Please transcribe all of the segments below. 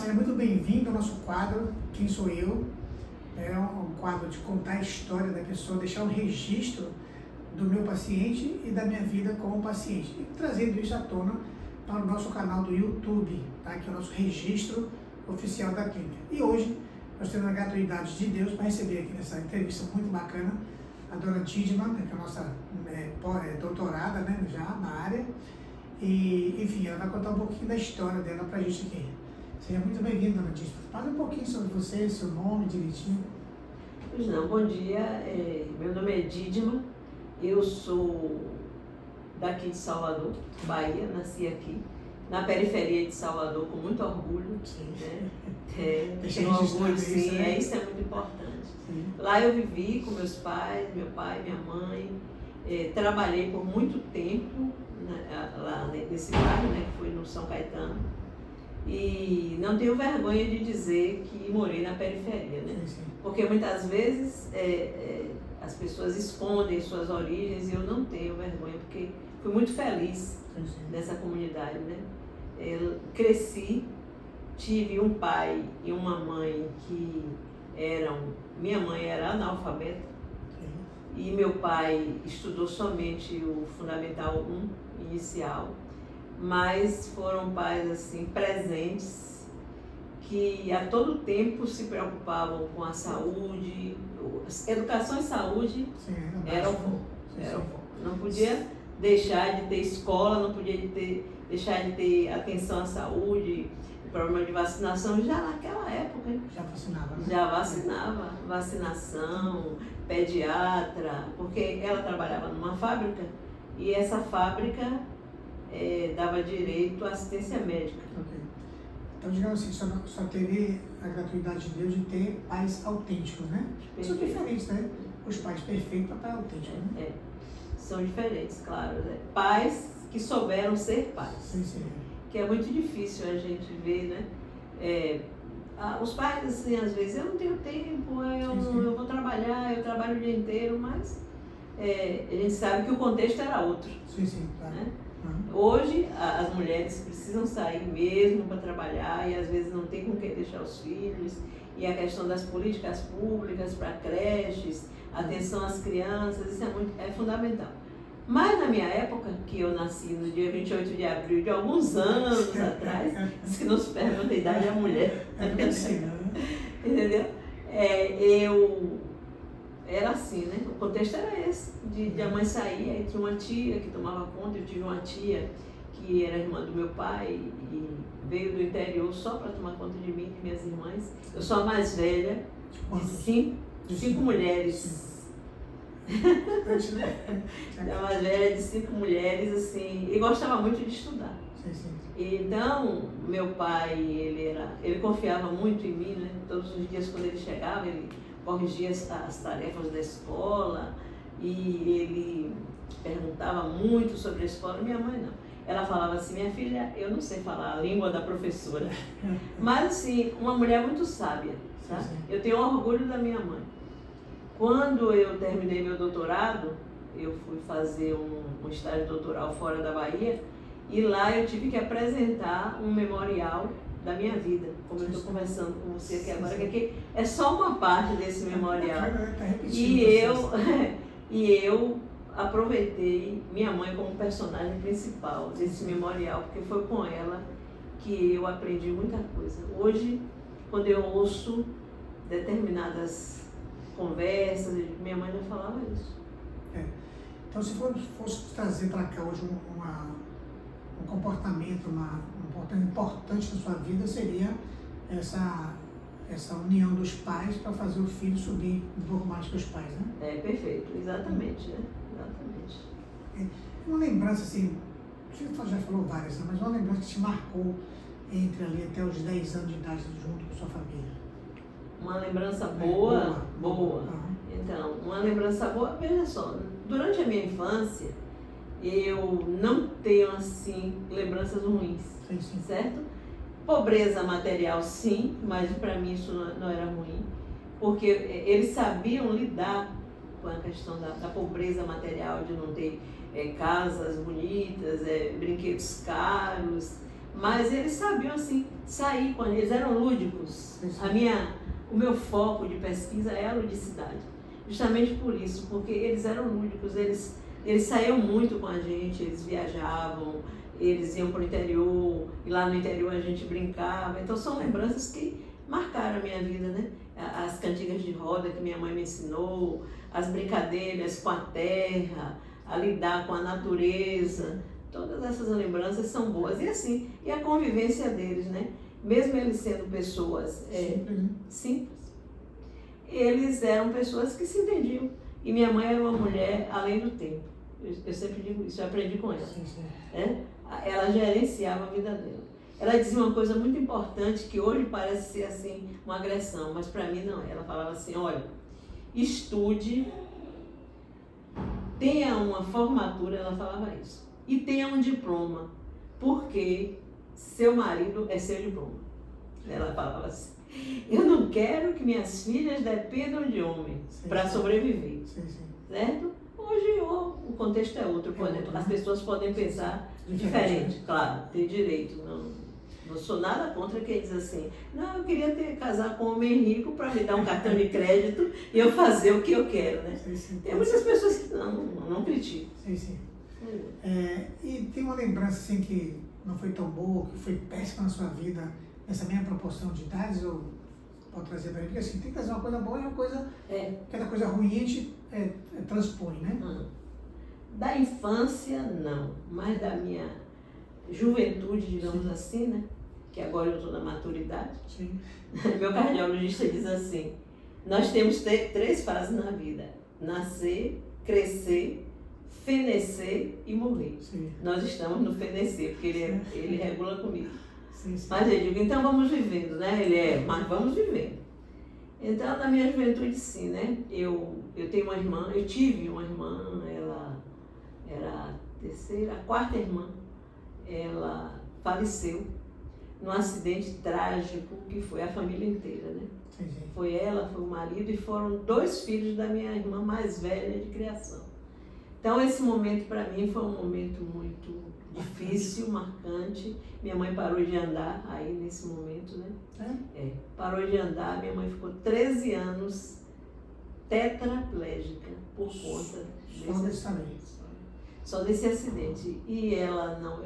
seja muito bem-vindo ao nosso quadro Quem Sou Eu? É um quadro de contar a história da pessoa, deixar um registro do meu paciente e da minha vida como paciente. E trazendo isso à tona para o nosso canal do YouTube, tá? Que é o nosso registro oficial da clínica. E hoje nós temos a gratuidade de Deus para receber aqui nessa entrevista muito bacana a dona Dídima, né, que é a nossa doutorada, né, já na área. E, enfim, ela vai contar um pouquinho da história dela para a gente aqui. Seja muito bem-vinda, dona Dídima. Fala um pouquinho sobre você, seu nome direitinho. Pois não, bom dia. Meu nome é Dídima, eu sou daqui de Salvador, Bahia, nasci aqui, na periferia de Salvador, com muito orgulho. Sim. Né? Deixa Tenho orgulho, isso, sim, né? isso é muito importante. Sim. Lá eu vivi com meus pais, meu pai, minha mãe, trabalhei por muito tempo lá nesse bairro, né, que foi no São Caetano. E não tenho vergonha de dizer que morei na periferia, né? Sim, sim. Porque muitas vezes as pessoas escondem suas origens e eu não tenho vergonha, porque fui muito feliz Sim, sim. nessa comunidade, né? Eu cresci, tive um pai e uma mãe que minha mãe era analfabeta e meu pai estudou somente o Fundamental 1 inicial, mas foram pais assim presentes que a todo tempo se preocupavam com a saúde, educação e saúde. Sim, Era o foco. Não podia deixar de ter escola, não podia deixar de ter atenção à saúde, problema de vacinação, já naquela época. Já vacinava, né? Já vacinava, vacinação, pediatra, porque ela trabalhava numa fábrica e essa fábrica dava direito à assistência médica. Ok. Então, digamos assim, só teve a gratuidade de Deus de ter pais autênticos, né? São diferentes, né? Os pais perfeitos para pai autêntico, né? São diferentes, claro. Né? Pais que souberam ser pais. Sim, sim. Que é muito difícil a gente ver, né? Os pais, assim, às vezes, eu não tenho tempo, eu vou trabalhar, eu trabalho o dia inteiro, mas a gente sabe que o contexto era outro. Sim, sim, claro. Né? Uhum. Hoje, as mulheres precisam sair mesmo para trabalhar e às vezes não tem com quem deixar os filhos. E a questão das políticas públicas para creches, atenção às crianças, isso é fundamental. Mas na minha época, que eu nasci no dia 28 de abril de alguns anos atrás, se não se pergunta a idade da mulher, entendeu? Eu era assim, né? O contexto era esse, de a mãe sair, aí tinha uma tia que tomava conta, eu tive uma tia que era irmã do meu pai e veio do interior só para tomar conta de mim e de minhas irmãs. Eu sou a mais velha de cinco mulheres. A mais velha de 5 mulheres, assim, e gostava muito de estudar. Sim, sim. Então, meu pai, ele confiava muito em mim, né? Todos os dias quando ele chegava, ele corrigia as tarefas da escola e ele perguntava muito sobre a escola. Minha mãe não. Ela falava assim: minha filha, eu não sei falar a língua da professora, mas assim, uma mulher muito sábia, tá? Sim, sim. Eu tenho orgulho da minha mãe. Quando eu terminei meu doutorado, eu fui fazer um estágio doutoral fora da Bahia e lá eu tive que apresentar um memorial da minha vida, como eu estou conversando com você aqui agora, que aqui é só uma parte desse memorial. E eu aproveitei minha mãe como personagem principal desse memorial, porque foi com ela que eu aprendi muita coisa. Hoje, quando eu ouço determinadas conversas, minha mãe já falava isso. Então, se fosse trazer para cá hoje um comportamento, um comportamento importante na sua vida, seria essa união dos pais para fazer o filho subir um pouco mais que os pais, né? Perfeito, exatamente, né? Exatamente. Uma lembrança, assim, você já falou várias, né? Mas uma lembrança que te marcou entre ali até os 10 anos de idade junto com sua família. Uma lembrança boa? Boa. Uhum. Então, uma lembrança boa, veja só, durante a minha infância, eu não tenho, assim, lembranças ruins, Sim, sim. certo? Pobreza material, sim, mas para mim isso não era ruim, porque eles sabiam lidar com a questão da pobreza material, de não ter casas bonitas, brinquedos caros, Mas eles sabiam, assim, sair com eles, eram lúdicos. O meu foco de pesquisa é a ludicidade. Justamente por isso, porque eles eram lúdicos, eles saíam muito com a gente, eles viajavam, eles iam para o interior, e lá no interior a gente brincava. Então são lembranças que marcaram a minha vida, né? As cantigas de roda que minha mãe me ensinou, as brincadeiras com a terra, a lidar com a natureza. Todas essas lembranças são boas. E assim, e a convivência deles, né? Mesmo eles sendo pessoas simples, eles eram pessoas que se entendiam. E minha mãe era uma mulher além do tempo. Eu sempre digo isso, eu aprendi com ela. Ela gerenciava a vida dela. Ela dizia uma coisa muito importante que hoje parece ser assim uma agressão, mas para mim não. Ela falava assim, olha, estude, tenha uma formatura, ela falava isso, e tenha um diploma, porque seu marido é seu diploma. Ela falava assim, eu não quero que minhas filhas dependam de homem para sobreviver, certo? Hoje o contexto é outro, as pessoas podem pensar diferente, claro, tem direito, não sou nada contra quem diz assim, não, eu queria casar com um homem rico para me dar um cartão de crédito e eu fazer o que eu quero, né? Tem muitas pessoas que não criticam. E tem uma lembrança assim que não foi tão boa, que foi péssima na sua vida, nessa mesma proporção de idades, ou pode trazer para mim? Porque assim, tem que fazer uma coisa boa e uma coisa, aquela coisa ruim a gente transpõe, né? Da infância, não, mas da minha juventude, digamos assim, né? Que agora eu estou na maturidade. Meu cardiologista diz assim, nós temos três fases na vida, nascer, crescer, fenecer e morrer. Nós estamos no fenecer, porque ele regula comigo. Mas eu digo, então vamos vivendo, né? Mas vamos vivendo. Então, na minha juventude, sim, né? Eu tenho uma irmã, eu tive uma irmã, ela era a quarta irmã, ela faleceu num acidente trágico que foi a família inteira, né? Foi ela, foi o marido e foram 2 filhos da minha irmã mais velha de criação. Então, esse momento para mim foi um momento muito difícil, marcante. Minha mãe parou de andar aí nesse momento, né? Parou de andar, minha mãe ficou 13 anos tetraplégica por conta só desse acidente. E ela não,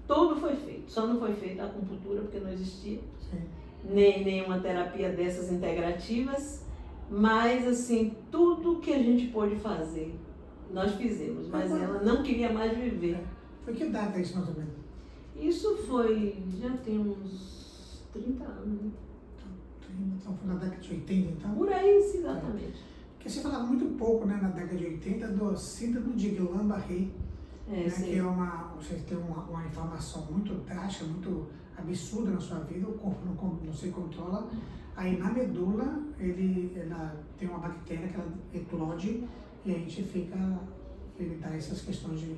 tudo foi feito, só não foi feita a acupuntura porque não existia, nem nenhuma terapia dessas integrativas, mas assim, tudo que a gente pôde fazer, nós fizemos, mas ela não queria mais viver. Foi que data isso mais ou menos? Isso foi, já tem uns 30 anos, né? Então foi na década de 80, então? Por aí, exatamente. Porque você falava muito pouco, né, na década de 80, do síndrome de Guillain-Barré, né, que é você tem uma inflamação muito drástica, muito absurda na sua vida, o corpo não se controla. Aí na medula, ela tem uma bactéria que ela eclode e a gente ele dá essas questões de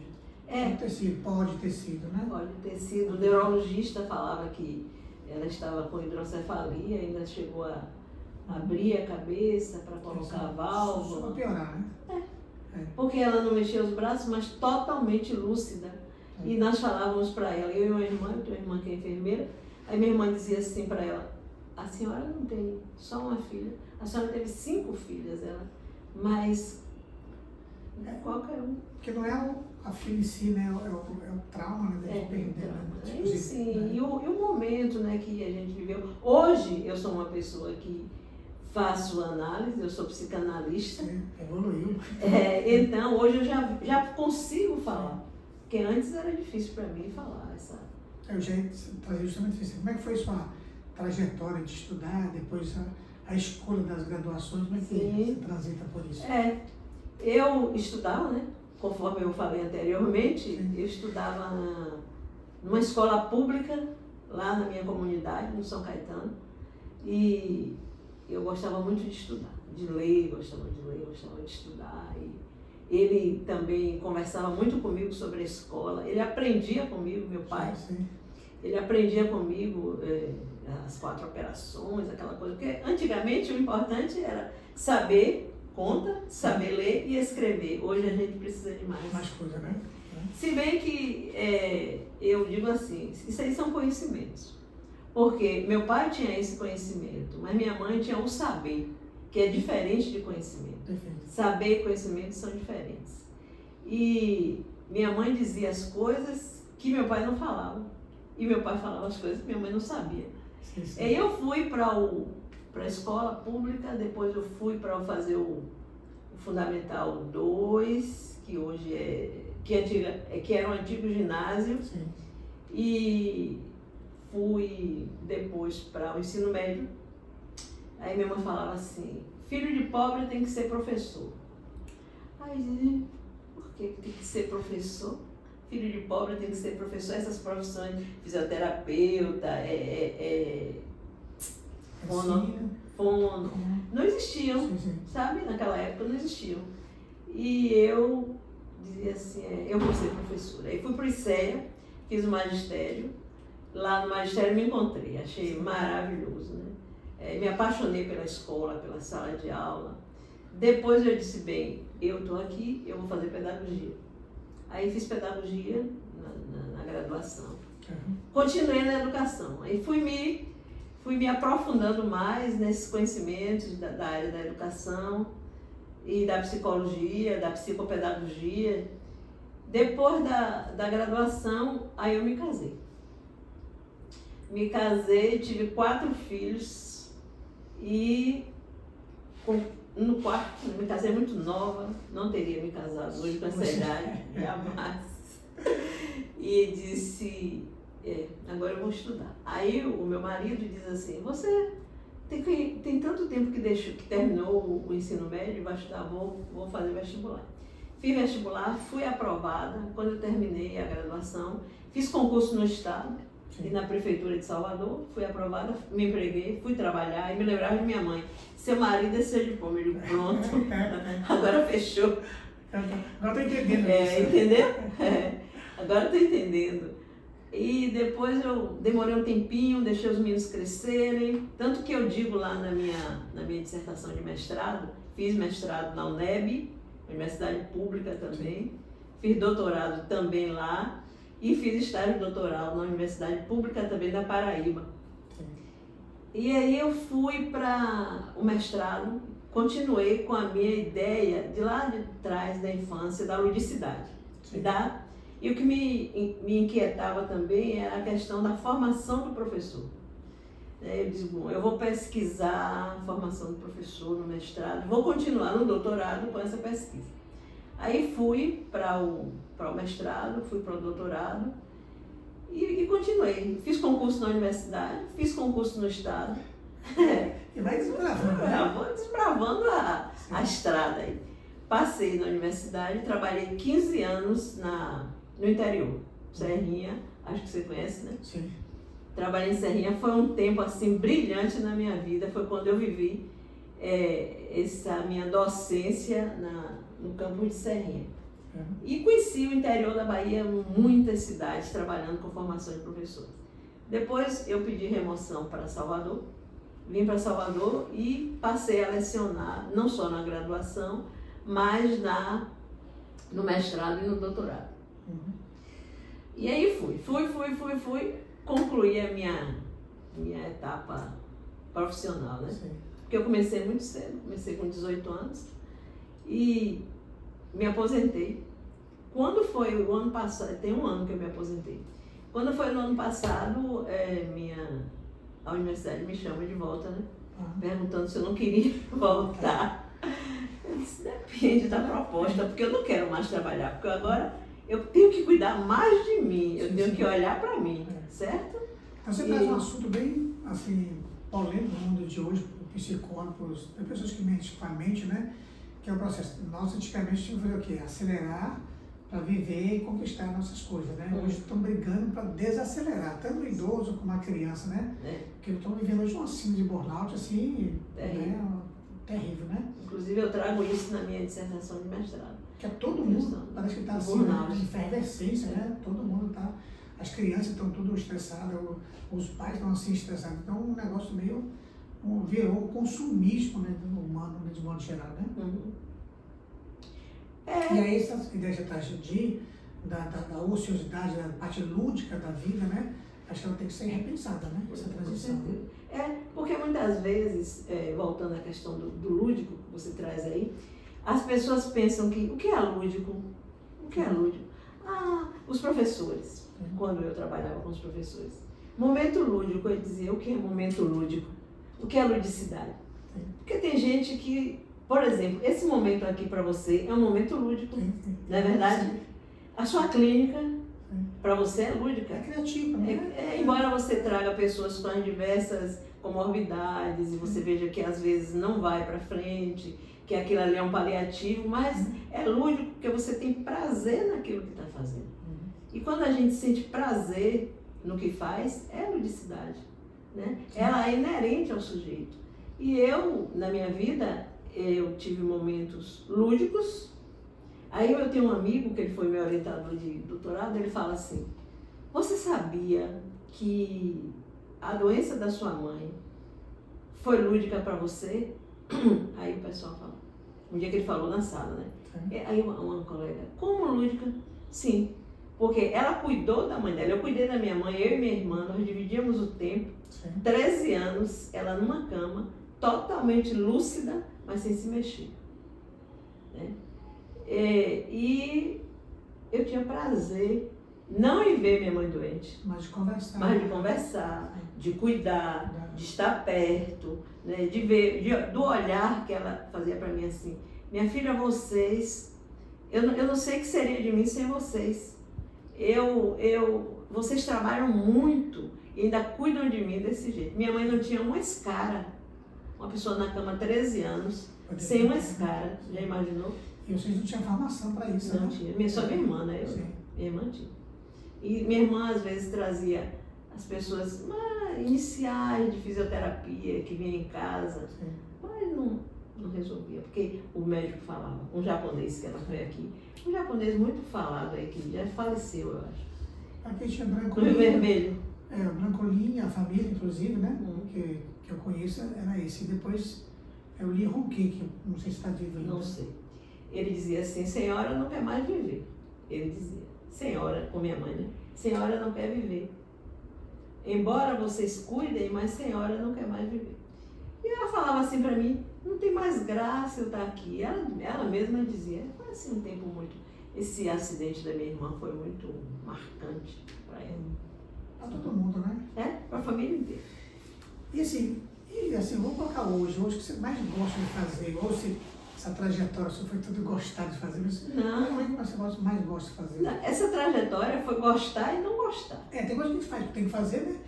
pode ter sido, né? Pode ter sido. O neurologista falava que ela estava com hidrocefalia, ainda chegou a abrir a cabeça para colocar a válvula. Só para piorar, né? Porque ela não mexia os braços, mas totalmente lúcida. E nós falávamos para ela, eu e uma irmã, eu tenho uma irmã que é enfermeira, aí minha irmã dizia assim para ela, a senhora não tem só uma filha, a senhora teve 5 filhas, mas qualquer um. Porque não é a filha em si, né? É o trauma, né? De perder, né? Sim, e o momento, né, que a gente viveu. Hoje eu sou uma pessoa que faço análise, eu sou psicanalista. Evoluiu. Então hoje eu já consigo falar, porque antes era difícil para mim falar essa. Eu já trazia justamente isso. Como é que foi sua trajetória de estudar, depois a escolha das graduações, como é que você transita por isso? Eu estudava, né? Conforme eu falei anteriormente, eu estudava numa escola pública, lá na minha comunidade, no São Caetano, e eu gostava muito de estudar, de ler, gostava de estudar. E ele também conversava muito comigo sobre a escola, ele aprendia comigo, meu pai, ele aprendia comigo as 4 operações, aquela coisa, porque antigamente o importante era saber conta, saber ler e escrever. Hoje a gente precisa de mais coisa, né? Se bem que eu digo assim, isso aí são conhecimentos. Porque meu pai tinha esse conhecimento, mas minha mãe tinha o saber, que é diferente de conhecimento. Perfeito. Saber e conhecimento são diferentes. E minha mãe dizia as coisas que meu pai não falava. E meu pai falava as coisas que minha mãe não sabia. Sim. Aí eu fui para a escola pública, depois eu fui para fazer o Fundamental 2, que hoje que era um antigo ginásio. Sim. E fui depois para o ensino médio. Aí minha mãe falava assim, filho de pobre tem que ser professor. Aí, por que tem que ser professor? Filho de pobre tem que ser professor. Essas profissões, fisioterapeuta, fono, não existiam, Sim. sabe? Naquela época não existiam. E eu dizia assim, eu vou ser professora. Aí fui para o ICEA, fiz o magistério. Lá no magistério me encontrei, achei maravilhoso, né? Me apaixonei pela escola, pela sala de aula. Depois eu disse, bem, eu estou aqui, eu vou fazer pedagogia. Aí fiz pedagogia na graduação. Continuei na educação. Aí fui me aprofundando mais nesses conhecimentos da área da educação e da psicologia, da psicopedagogia. Depois da graduação, aí eu me casei. Me casei, tive 4 filhos e no quarto, me casei muito nova, não teria me casado hoje com essa idade, jamais. E disse, agora eu vou estudar. Aí o meu marido diz assim, você tem tanto tempo que terminou o ensino médio, vai estudar, vou fazer vestibular. Fiz vestibular, fui aprovada, quando eu terminei a graduação, fiz concurso no estado. E na prefeitura de Salvador, fui aprovada, me empreguei, fui trabalhar e me lembrava de minha mãe. Seu marido é seu diploma, ele pronto, agora fechou. Agora estou entendendo isso. Entendeu? Agora estou entendendo. E depois eu demorei um tempinho, deixei os meninos crescerem, tanto que eu digo lá na minha dissertação de mestrado, fiz mestrado na UNEB, Universidade Pública também, fiz doutorado também lá, e fiz estágio doutoral na Universidade Pública também da Paraíba. E aí eu fui para o mestrado, continuei com a minha ideia de lá de trás da infância, da ludicidade. E o que me inquietava também era a questão da formação do professor. Eu disse, bom, eu vou pesquisar a formação do professor no mestrado, vou continuar no doutorado com essa pesquisa. Aí fui para o mestrado, fui para o doutorado e continuei. Fiz concurso na universidade, fiz concurso no estado. E vai desbravando. Vou desbravando a estrada aí. Passei na universidade, trabalhei 15 anos no interior, Serrinha, acho que você conhece, né? Sim. Trabalhei em Serrinha, foi um tempo assim brilhante na minha vida, foi quando eu vivi essa minha docência no campus de Serrinha. E conheci o interior da Bahia, muitas cidades trabalhando com formação de professores. Depois eu pedi remoção para Salvador, vim para Salvador e passei a lecionar, não só na graduação, mas no mestrado e no doutorado. E aí fui, concluí a minha etapa profissional, né? Sim. Porque eu comecei muito cedo, comecei com 18 anos e me aposentei. Quando foi o ano passado, tem um ano que eu me aposentei. Quando foi no ano passado, a universidade me chama de volta, né? Perguntando se eu não queria voltar. Eu disse, depende da proposta, porque eu não quero mais trabalhar, porque agora eu tenho que cuidar mais de mim, eu tenho que olhar para mim, certo? Você traz um assunto bem, assim, polêmico no mundo de hoje, para psicólogos, para pessoas que mexem com a mente, né? Que é o processo. Nós, antigamente, tínhamos que fazer o quê? Acelerar para viver e conquistar nossas coisas, né? Hoje estão brigando para desacelerar, tanto o idoso como a criança, né? Porque estão vivendo hoje uma síndrome de burnout, assim, terrível, né? Inclusive, eu trago isso na minha dissertação de mestrado. Que é todo mundo, parece que está assim, em efervescência, né? Todo mundo está... As crianças estão tudo estressadas, os pais estão assim estressados. Então, um negócio meio... virou um consumismo, né, do humano, de modo geral, né? E aí, essa ideia de da ociosidade, da parte lúdica da vida, né? Acho que ela tem que ser repensada, né? Essa transição. Porque muitas vezes, voltando à questão do lúdico que você traz aí, as pessoas pensam que o que é lúdico? O que é lúdico? Os professores, quando eu trabalhava com os professores. Momento lúdico, eu dizia, o que é momento lúdico? O que é ludicidade? Porque tem gente que, por exemplo, esse momento aqui para você é um momento lúdico, não é verdade? A sua clínica, para você é lúdica. É criativa, né? Embora você traga pessoas com as diversas comorbidades e você veja que às vezes não vai para frente, que aquilo ali é um paliativo, mas é lúdico porque você tem prazer naquilo que está fazendo. E quando a gente sente prazer no que faz, é ludicidade, né? Ela é inerente ao sujeito. E eu, na minha vida, eu tive momentos lúdicos. Aí eu tenho um amigo, que ele foi meu orientador de doutorado, ele fala assim, você sabia que a doença da sua mãe foi lúdica para você? Aí o pessoal fala, um dia que ele falou na sala, né? Aí uma colega, como lúdica? Sim, porque ela cuidou da mãe dela, eu cuidei da minha mãe, eu e minha irmã, nós dividíamos o tempo, 13 anos, ela numa cama, totalmente lúcida, mas sem se mexer, né? E eu tinha prazer, não em ver minha mãe doente, mas de conversar, de cuidar, de estar perto, né? De ver, do olhar que ela fazia para mim assim, minha filha, vocês, eu não sei o que seria de mim sem vocês, vocês trabalham muito e ainda cuidam de mim desse jeito. Minha mãe não tinha uma escara, uma pessoa na cama há 13 anos, sem uma escara, já imaginou? E vocês não tinham formação para isso, não né? Tinha, só minha irmã, né? Minha irmã tinha. E minha irmã às vezes trazia as pessoas iniciais de fisioterapia que vinham em casa, mas não resolvia, porque o médico falava, um japonês que ela foi aqui, um japonês muito falado aí, que já faleceu, eu acho. Aqui tinha No Brancolinha. Rio Vermelho. O Brancolinha, a família, inclusive, né? Que eu conheço, era esse. E depois eu li Ronquim, que não sei se está vivo ainda. Não sei. Ele dizia assim, senhora não quer mais viver. Ele dizia, senhora, com minha mãe, né? Senhora não quer viver. Embora vocês cuidem, mas senhora não quer mais viver. E ela falava assim para mim, não tem mais graça eu estar aqui. Ela mesma dizia, foi assim um tempo muito... Esse acidente da minha irmã foi muito marcante para ela. Para todo mundo, né? Para a família inteira. E assim, vamos colocar hoje o que você mais gosta de fazer, ou se essa trajetória só foi tudo gostar de fazer, mas não. O que você mais gosta de fazer? Não, essa trajetória foi gostar e não gostar. Tem coisa que a gente faz que tem que fazer, né?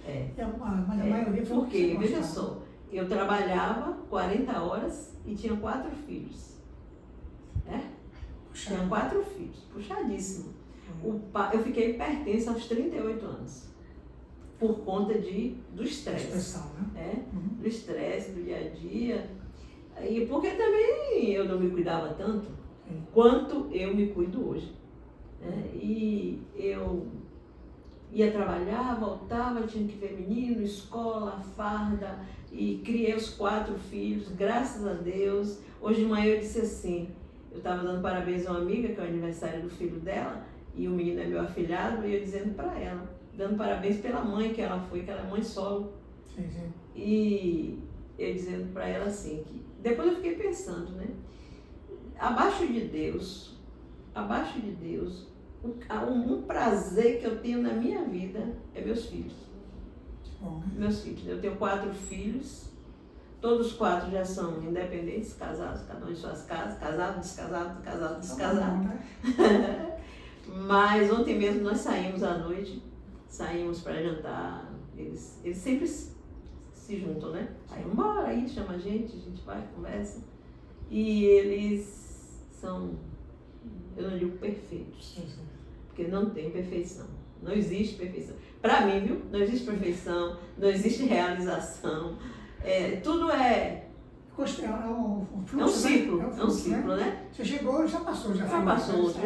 Mas a maioria foi porque, veja só, eu trabalhava 40 horas e tinha 4 filhos. Tinha 4 filhos, puxadíssimo. Eu fiquei hipertensa aos 38 anos, por conta do estresse. Né? Do estresse, do dia a dia. E porque também eu não me cuidava tanto quanto eu me cuido hoje. E eu ia trabalhar, voltava, tinha que ver menino, escola, farda, e criei os 4 filhos, graças a Deus. Hoje de manhã eu disse assim, eu estava dando parabéns a uma amiga, que é o aniversário do filho dela, e o menino é meu afilhado, e eu dizendo para ela, dando parabéns pela mãe que ela foi, que ela é mãe solo. E eu dizendo para ela assim, que depois eu fiquei pensando, né? Abaixo de Deus, um prazer que eu tenho na minha vida é meus filhos. Meus filhos. Eu tenho 4 filhos, todos 4 já são independentes, casados, cada um em suas casas, casado, descasado. Mas ontem mesmo nós saímos à noite, saímos para jantar, eles sempre se juntam, né? Aí embora, aí chama a gente vai, conversa. E eles são, eu não digo perfeitos, porque não tem perfeição, não existe perfeição. Para mim, viu? Não existe perfeição, não existe realização, tudo é um ciclo, né? Você chegou, já passou, já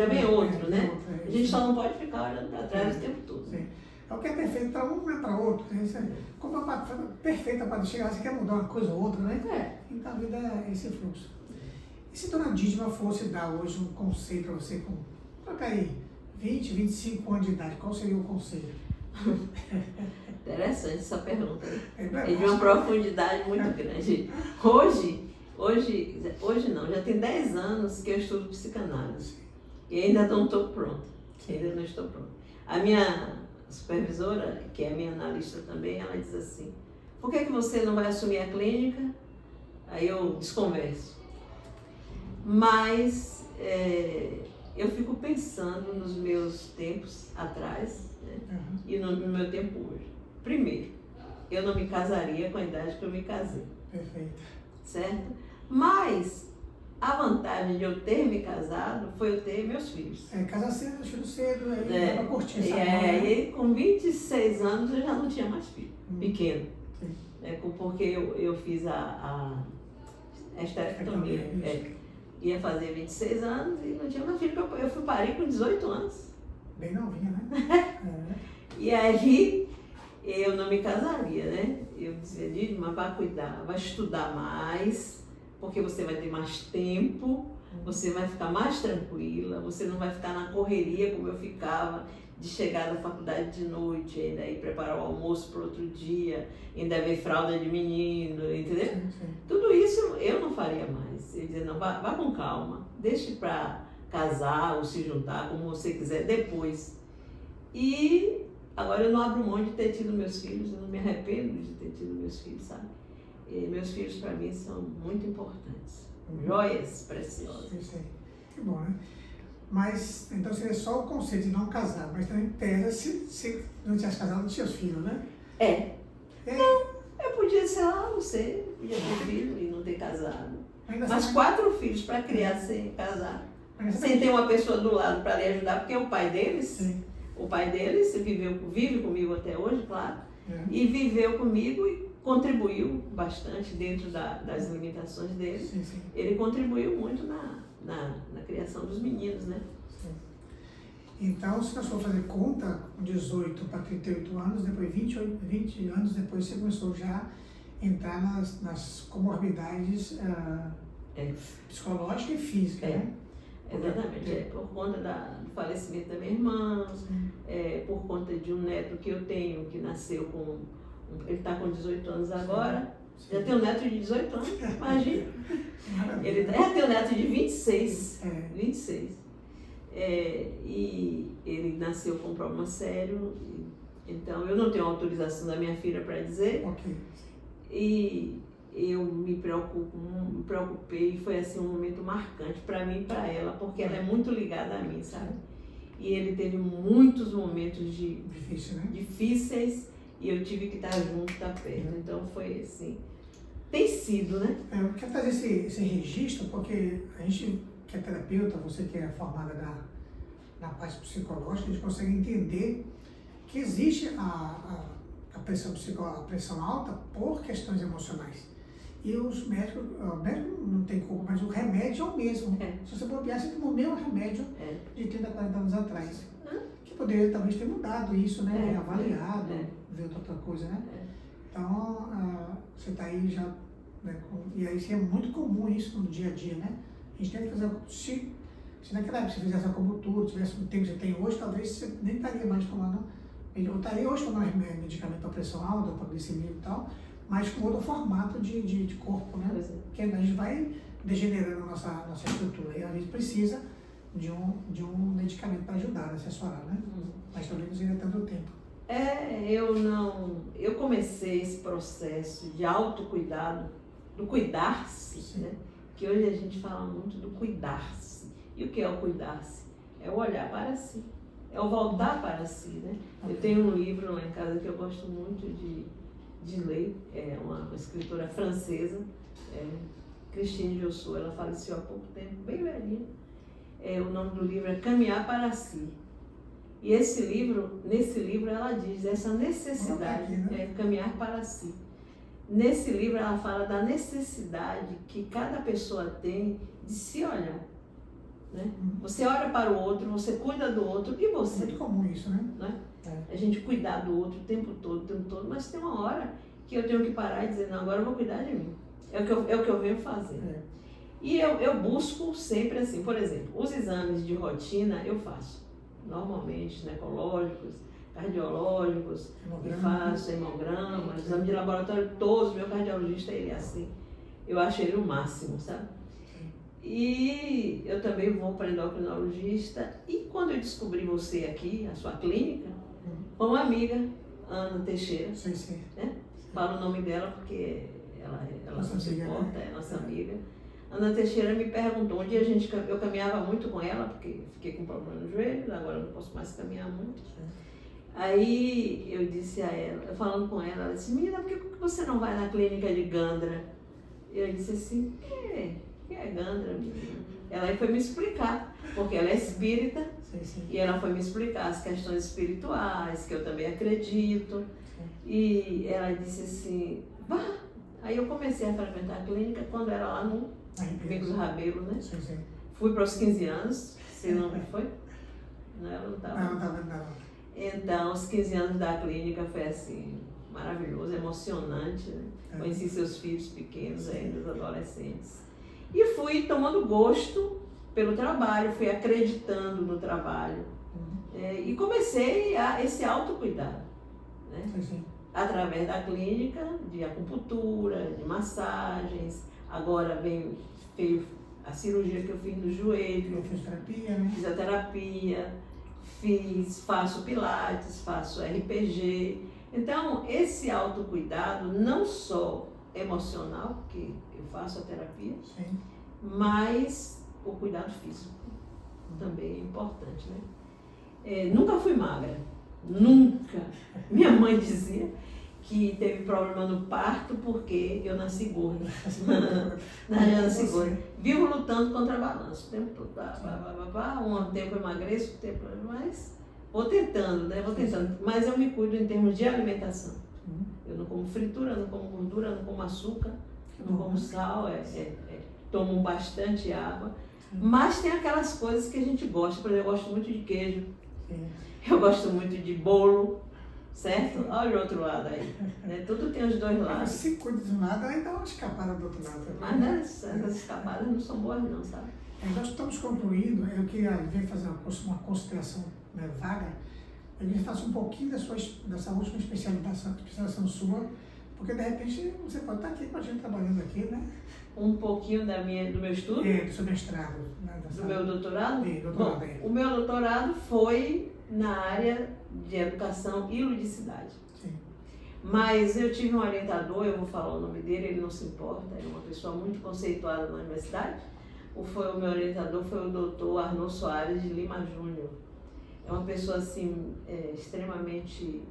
vem outro, né? A gente só não pode ficar olhando para trás o tempo todo. Sim. É o que é perfeito para um, não é para outro. Como é perfeita para chegar, você quer mudar uma coisa ou outra, né? Então a vida é esse fluxo. E se Dona Dídima fosse dar hoje um conselho para você, coloca aí, 20, 25 anos de idade, qual seria o conselho? Interessante essa pergunta. É de uma profundidade muito grande. Hoje não, já tem 10 anos que eu estudo psicanálise. E ainda não estou pronta. Ainda não estou pronta. A minha supervisora, que é minha analista também, ela diz assim: por que você não vai assumir a clínica? Aí eu desconverso. Mas eu fico pensando nos meus tempos atrás, né? E no meu tempo hoje. Primeiro, eu não me casaria com a idade que eu me casei. Perfeito. Certo? Mas a vantagem de eu ter me casado foi eu ter meus filhos. Casar cedo, filho cedo, aí dá pra curtir essa vida, né? E com 26 anos eu já não tinha mais filho, pequeno. Sim. Porque eu fiz a esterectomia. Ia fazer 26 anos e não tinha mais filho. Eu fui parir com 18 anos. Bem novinha, né? E aí eu não me casaria, né? Eu dizia, Lídia, mas vai cuidar, vai estudar mais, porque você vai ter mais tempo, você vai ficar mais tranquila, você não vai ficar na correria como eu ficava, de chegar da faculdade de noite, ainda ir preparar o almoço para outro dia, ainda ver fralda de menino, entendeu? Sim. Tudo isso eu não faria mais. Eu dizia, não, vá com calma, deixe para casar ou se juntar, como você quiser, depois. E agora eu não abro mão de ter tido meus filhos, eu não me arrependo de ter tido meus filhos, sabe? E meus filhos para mim são muito importantes, joias preciosas. Sim. Que bom, né? Mas, então seria só o conceito de não casar, mas também pesa se não tivesse casado, não tinha os filhos, né? Eu podia, sei lá, você podia ter filho e não ter casado. Mas assim, 4 filhos para criar sem casar, sem ter uma pessoa do lado para lhe ajudar, porque o pai deles... Sim. O pai deles vive comigo até hoje, claro, e viveu comigo e contribuiu bastante dentro das limitações dele. Sim. Ele contribuiu muito na criação dos meninos, né? Sim. Então, se nós for fazer conta, 18 para 38 anos, depois 20 anos depois você começou já a entrar nas comorbidades psicológicas e físicas, né? Exatamente, por conta do falecimento da minha irmã, por conta de um neto que eu tenho, que nasceu ele está com 18 anos agora, já tem um neto de 18 anos, imagina. Ele já tem um neto de 26, 26. E ele nasceu com um problema sério, então eu não tenho autorização da minha filha para dizer. E eu me preocupei, foi assim um momento marcante para mim e para ela, porque ela é muito ligada a mim, sabe? E ele teve muitos momentos difíceis e eu tive que estar junto, estar perto. Então foi assim, tem sido, né? Eu quero fazer esse registro, porque a gente que é terapeuta, você que é formada na parte psicológica, a gente consegue entender que existe a pressão alta por questões emocionais. E os médicos, o médico não tem culpa, mas o remédio é o mesmo. Se você bobear, você tomou o mesmo remédio de 30, 40 anos atrás. Que poderia talvez ter mudado isso, né? Avaliado, ver outra coisa, né? Então, você está aí já, né? E aí é muito comum isso no dia a dia, né? A gente tem que fazer, se naquela época você fizesse acupuntura, tivesse o tempo que você tem hoje, talvez você nem estaria mais tomando, eu estaria hoje tomando medicamento para pressão alta, para glicemia e tal, mas com outro formato de corpo, né? Porque a gente vai degenerando a nossa estrutura e a gente precisa de um medicamento para ajudar a assessorar, né? Mas também não seria tanto tempo. Eu comecei esse processo de autocuidado, do cuidar-se, né? Que hoje a gente fala muito do cuidar-se. E o que é o cuidar-se? É o olhar para si, é o voltar para si, né? Eu tenho um livro lá em casa que eu gosto muito de ler, é uma escritora francesa, Christine Jousseau, ela faleceu há pouco tempo, bem velhinha. O nome do livro é Caminhar para Si. E nesse livro ela diz essa necessidade, caminhar para si. Nesse livro ela fala da necessidade que cada pessoa tem de se olhar. Né? Você olha para o outro, você cuida do outro e você. Muito comum isso, né? A gente cuidar do outro o tempo todo, mas tem uma hora que eu tenho que parar e dizer, não, agora eu vou cuidar de mim. É o que eu venho fazendo. E eu busco sempre assim, por exemplo, os exames de rotina eu faço. normalmente, ginecológicos, cardiológicos, Hemograma. e faço hemogramas, exame de laboratório todos, meu cardiologista ele é assim. Eu acho ele o máximo, sabe? E eu também vou para endocrinologista. E quando eu descobri você aqui, a sua clínica, foi uma amiga, Ana Teixeira. Sim, sim. Né? Falo o nome dela porque ela Nossa não se amiga, importa, né? é nossa amiga. Ana Teixeira me perguntou, um dia eu caminhava muito com ela, porque fiquei com problema no joelho, agora eu não posso mais caminhar muito. Aí eu disse a ela, eu falando com ela, ela disse, menina, por que você não vai na clínica de Gandra? Eu disse assim, que é Gandra, menina? Ela foi me explicar, porque ela é espírita, Sim. e ela foi me explicar as questões espirituais, que eu também acredito. E ela disse assim, vá. Aí eu comecei a frequentar a clínica quando era lá no Amigos do Rabelo, né? Sim. Fui para os 15 anos, você não foi? Não, ela não estava. Não. Então, os 15 anos da clínica foi assim, maravilhoso, emocionante, né? Conheci seus filhos pequenos ainda, os adolescentes. E fui tomando gosto pelo trabalho, fui acreditando no trabalho. E comecei esse autocuidado, né? Sim. Através da clínica, de acupuntura, de massagens. Agora veio a cirurgia que eu fiz no joelho. Eu fiz terapia, né? Fisioterapia, faço pilates, faço RPG. Então, esse autocuidado, não só emocional, porque eu faço a terapia, Sim. mas o cuidado físico também é importante, né? Nunca fui magra, nunca. Minha mãe dizia que teve problema no parto porque eu nasci gorda. Eu nasci gorda. Vivo lutando contra a balança o tempo todo. Um tempo eu emagreço, um tempo mas vou tentando, né? Mas eu me cuido em termos de alimentação. Eu não como fritura, não como gordura, não como açúcar, não como sal, tomo bastante água. Mas tem aquelas coisas que a gente gosta. Por exemplo, eu gosto muito de queijo. Eu gosto muito de bolo. Certo? Olha o outro lado aí. Né? Tudo tem os dois lados. Mas se cuida de um lado, aí dá uma escapada do outro lado. Mas essas escapadas não são boas não, sabe? Nós estamos concluindo, eu queria vir fazer uma consideração, né, vaga. Eu queria fazer um pouquinho dessa última especialização sua, porque de repente você pode estar aqui com a gente trabalhando aqui, né? Um pouquinho do meu estudo? Do seu mestrado. Né, do meu doutorado? Doutorado. Bom, o meu doutorado foi na área de educação e ludicidade. Sim. Mas eu tive um orientador, eu vou falar o nome dele, ele não se importa, é uma pessoa muito conceituada na universidade. O meu orientador foi o doutor Arnold Soares de Lima Júnior. É uma pessoa assim, extremamente...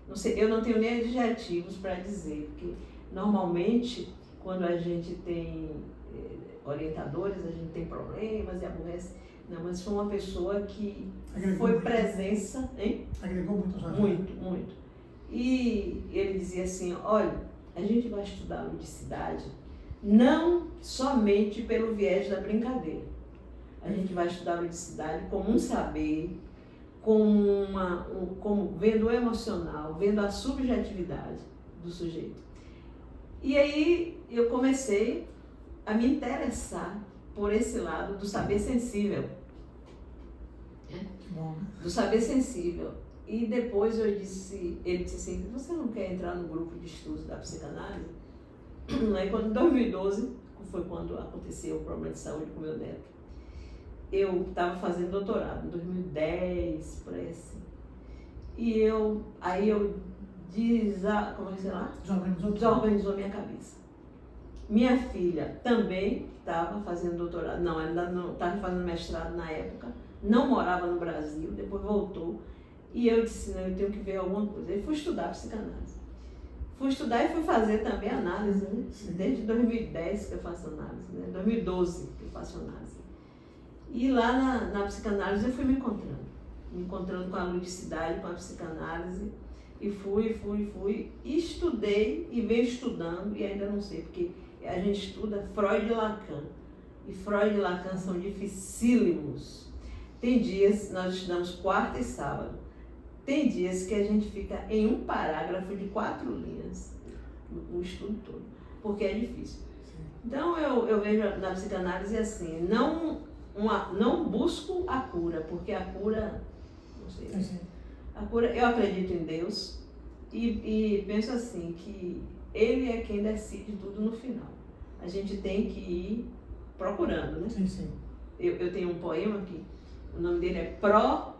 Não sei, eu não tenho nem adjetivos para dizer, porque normalmente quando a gente tem orientadores, a gente tem problemas e aborrece. Não, mas foi uma pessoa que foi presença, hein? Agregou muito a sua vida. Muito. E ele dizia assim, olha, a gente vai estudar ludicidade não somente pelo viés da brincadeira. A gente vai estudar ludicidade como um saber, como vendo o emocional, vendo a subjetividade do sujeito. E aí eu comecei a me interessar por esse lado do saber sensível. Do saber sensível. E depois ele disse assim, você não quer entrar no grupo de estudos da psicanálise? Aí, em 2012, foi quando aconteceu o problema de saúde com meu neto. Eu estava fazendo doutorado, em 2010, por aí assim. E aí eu desorganizou minha cabeça. Minha filha também estava fazendo doutorado, não, ainda não estava fazendo mestrado na época, não morava no Brasil, depois voltou. E eu disse, não, eu tenho que ver alguma coisa. Aí fui estudar psicanálise. Fui estudar e fui fazer também análise, né? Desde 2010 que eu faço análise, né? 2012 que eu faço análise. E lá na psicanálise eu fui me encontrando com a ludicidade, com a psicanálise. E fui, e estudei e venho estudando, e ainda não sei, porque a gente estuda Freud e Lacan. E Freud e Lacan são dificílimos. Tem dias, nós estudamos quarta e sábado. Tem dias que a gente fica em um parágrafo de 4 linhas, o estudo todo, porque é difícil. Então eu vejo na psicanálise assim, não busco a cura, porque a cura seja. A cura, eu acredito em Deus e penso assim, que Ele é quem decide tudo no final. A gente tem que ir procurando, né? Sim, sim. Eu tenho um poema aqui, o nome dele é Pró-Cura.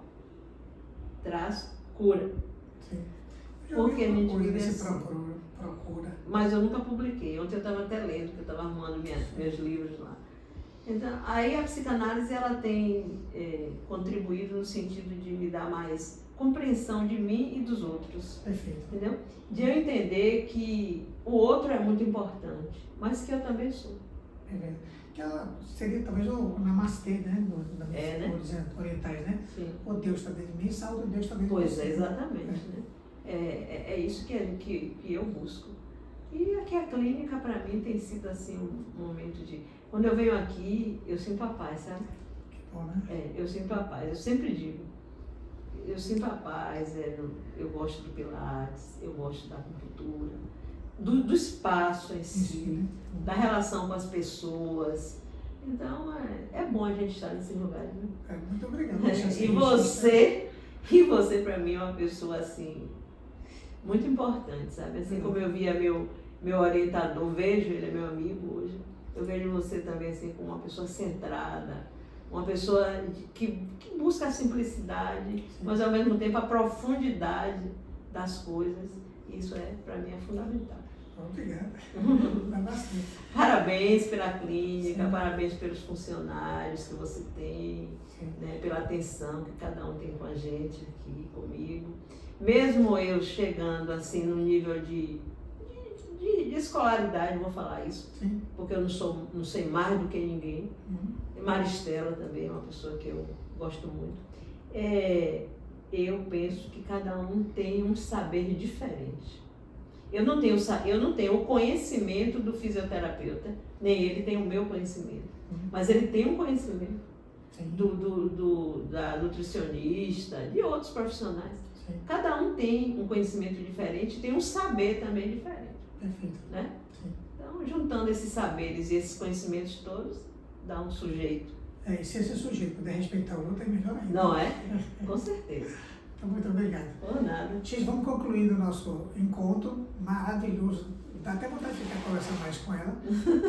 Sim. Porque a gente vive esse assim. procura. Mas eu nunca publiquei. Ontem eu estava até lendo, porque eu estava arrumando meus livros lá. Então, aí a psicanálise ela tem contribuído no sentido de me dar mais compreensão de mim e dos outros. Perfeito. Entendeu? De eu entender que o outro é muito importante, mas que eu também sou. Perfeito. Que ela seria talvez o namastê, né? Né? Orientais, né? Sim. O Deus está dentro de mim, salve o Deus está dentro de Pois você. é, exatamente. Né? É isso que eu busco. E aqui a clínica, para mim, tem sido assim um momento de... Quando eu venho aqui, eu sinto a paz, sabe? Que bom, né? Eu sinto a paz. Eu sempre digo, eu sinto a paz. Eu gosto do Pilates, eu gosto da acupuntura, do espaço em si, Né? da relação com as pessoas. Então, é bom a gente estar nesse lugar, né? Muito obrigado. E você para mim é uma pessoa assim muito importante, sabe? Assim como eu via meu orientador, vejo ele é meu amigo hoje, eu vejo você também assim como uma pessoa centrada, uma pessoa que busca a simplicidade, sim, mas ao mesmo tempo a profundidade das coisas. Isso para mim é fundamental. Obrigado. Dá bastante. Parabéns pela clínica, sim, parabéns pelos funcionários que você tem, né, pela atenção que cada um tem com a gente aqui, comigo. Mesmo eu chegando assim no nível de escolaridade, vou falar isso, sim, porque eu não sei mais do que ninguém. Maristela também é uma pessoa que eu gosto muito. Eu penso que cada um tem um saber diferente. Eu não tenho o conhecimento do fisioterapeuta, nem ele tem o meu conhecimento. Mas ele tem um conhecimento da nutricionista, de outros profissionais. Sim. Cada um tem um conhecimento diferente, tem um saber também diferente. Perfeito. Né? Sim. Então, juntando esses saberes e esses conhecimentos todos, dá um sujeito. E se esse sujeito puder respeitar o outro, é melhor ainda. Não é? Com certeza. Então, muito obrigado. Por nada. Gente, vamos concluindo o nosso encontro maravilhoso. Dá até vontade de ficar conversando mais com ela.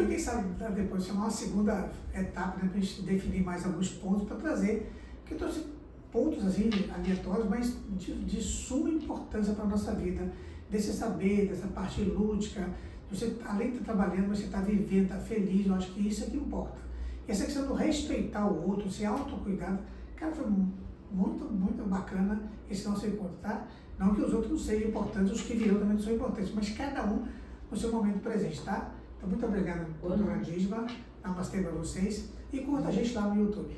E quem sabe depois chamar uma segunda etapa, né, para a gente definir mais alguns pontos para trazer, porque eu trouxe pontos assim, aleatórios, mas de suma importância para a nossa vida, desse saber, dessa parte lúdica. Você, além de estar trabalhando, você está vivendo, está feliz, eu acho que isso é que importa. E essa questão do respeitar o outro, ser autocuidado, cara, foi muito, muito bacana esse nosso encontro, tá? Não que os outros não sejam importantes, os que virão também não são importantes, mas cada um no seu momento presente, tá? Então, muito obrigado, doutora Dísima. Namastê para vocês. E curta a gente lá no YouTube.